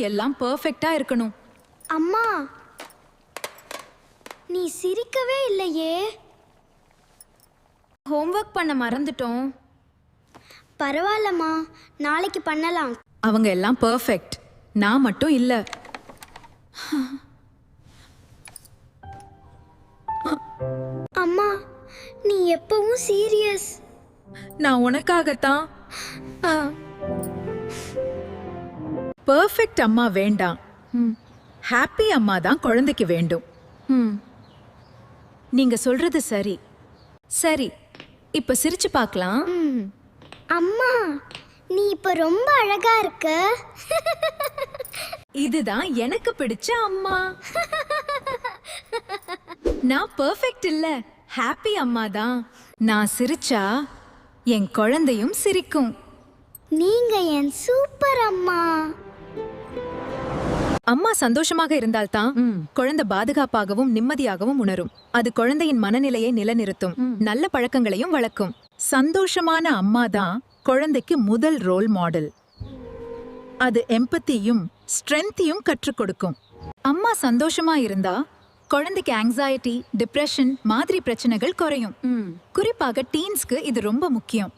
எல்லாம் பெர்ஃபெக்ட்டா இருக்கணும். அம்மா, நீ சிரிக்கவே இல்லையே. ஹோம்வொர்க் பண்ண மறந்துட்டோம். பரவாயில்லம்மா, நாளைக்கு பண்ணலாம். அவங்க எல்லாம் பெர்ஃபெக்ட், நான் மட்டும் இல்ல. அம்மா, நீ எப்பவும் சீரியஸ். நான் உனக்காகத்தான். பெர்ஃபெக்ட் அம்மா வேண்டாம், ஹாப்பி அம்மா தான் குழந்தைக்கு வேண்டும். நீங்க சொல்றது சரி. சரி, இப்ப சிரிச்சு பார்க்கலாம். அம்மா, நீ இப்ப ரொம்ப அழகா இருக்க. இதுதான் எனக்கு பிடிச்ச அம்மா. நான் பெர்ஃபெக்ட் இல்ல, ஹாப்பி அம்மா தான். நான் சிரிச்சா என் குழந்தையும் சிரிக்கும். நீங்க என் சூப்பர் அம்மா. அம்மா சந்தோஷமாக இருந்தால்தான் குழந்தை பாதுகாப்பாகவும் நிம்மதியாகவும் உணரும். அது குழந்தையின் மனநிலையை நிலைநிறுத்தும், நல்ல பழக்கங்களையும் வளர்க்கும். சந்தோஷமான அம்மா தான் குழந்தைக்கு முதல் ரோல் மாடல். அது எம்பத்தியும் ஸ்ட்ரென்த்தையும் கற்றுக் கொடுக்கும். அம்மா சந்தோஷமா இருந்தா குழந்தைக்கு ஆங்ஸைட்டி, டிப்ரெஷன் மாதிரி பிரச்சனைகள் குறையும். குறிப்பாக டீன்ஸ்க்கு இது ரொம்ப முக்கியம்.